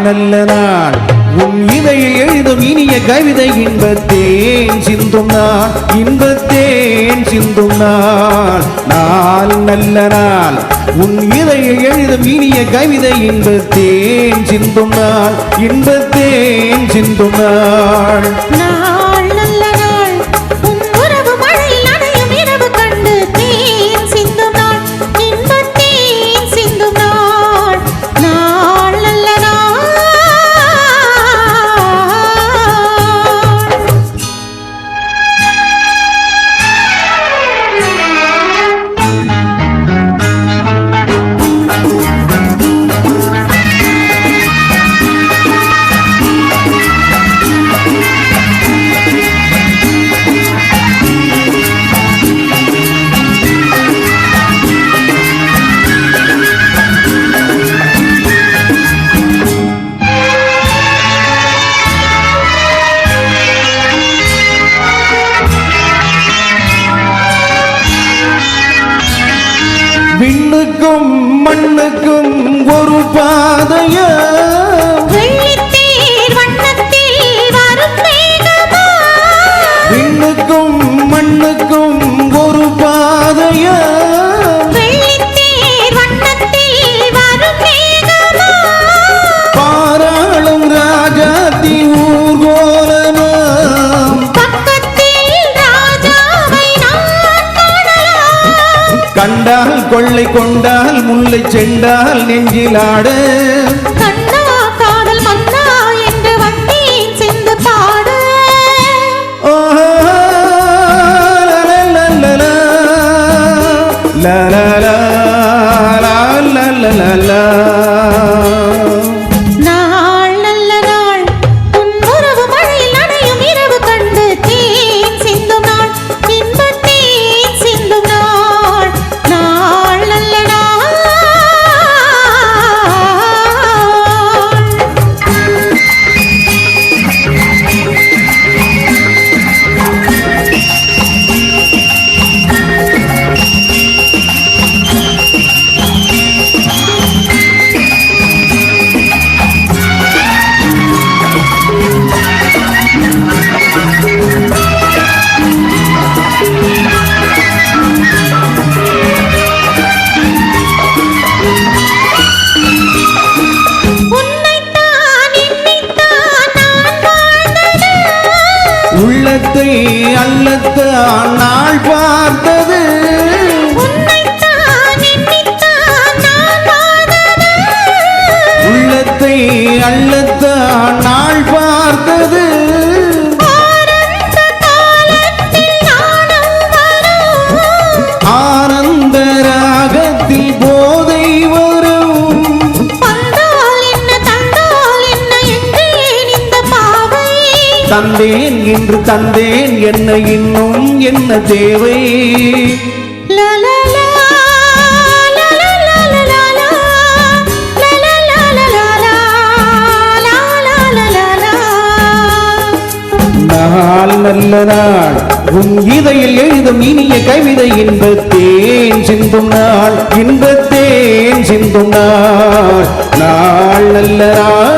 நல்ல நாள் உன் இதழை எழுதும் இனிய கவிதை இன்பத்தேன் சிந்தும் நாள் இன்பத்தேன் சிந்தும் நாள் நாள் நல்ல நாள் உன் இதழை எழுதும் இனிய கவிதை இன்பத்தேன் சிந்தும் நாள் இன்பத்தேன் சிந்தும் நாள் நாள் நல்ல நாள் உன் உறவு மழையில் நனையும் இரவு கண்டு தேன் சிந்தும் நாள் இன்பத்தேன் சிந்தும் நாள் நாள் நல்ல நாள் விண்ணுக்கும் மண்ணுக்கும் ஒரு பாதைய வெள்ளித்தேர் வண்ணத்தில் வரும் மேகமா விண்ணுக்கும் மண்ணுக்கும் ஒரு பாதைய வெள்ளித்தேர் வண்ணத்தில் வரும் மேகமா பாராளும் ராஜாத்தி ஊர்கோலமாம் பக்கத்தில் ராஜாவை நான் காணலாம் கண்டால் கொள்ளை கொண்டால் முல்லை செண்டால் நெஞ்சிலாட கண்ணா காதல் மன்னா என்று வந்தேன் சென்று பாட நாள் நல்ல நாள் உன் உறவு மழையில் நனையும் இரவு கண்டு தேன் சிந்தும் நாள் இன்பத்தேன் சிந்தும் நாள் நாள் நல்ல நாள் உன்னைத்தான் எண்ணித்தான் நான் வாழ்ந்தது உள்ளத்தை அல்லத்தான் நாள் பார்த்தது உன்னைத்தான் எண்ணித்தான் நான் வாழ்ந்தது உள்ளத்தை அல்லத்தான் நாள் பார்த்தது ஆனந்த காலத்தில் நானும் வரும் ஆனந்த ராகத்தில் போதை வரும் வந்தால் என்ன தந்தால் என்ன என்றேன் இந்த பாவை தந்தேன் என்று தந்தேன் என்ன இன்னும் என்ன தேவை லா லா லா லா லா லா லா லா லா லா லா லா லா லா லா லா லா. நாள் நல்ல நாள் உன் இதழில் எழுதும் இனிய கவிதை இன்பத்தேன் சிந்தும் நாள் இன்பத்தேன் சிந்தும் நாள் நாள் நல்ல நாள்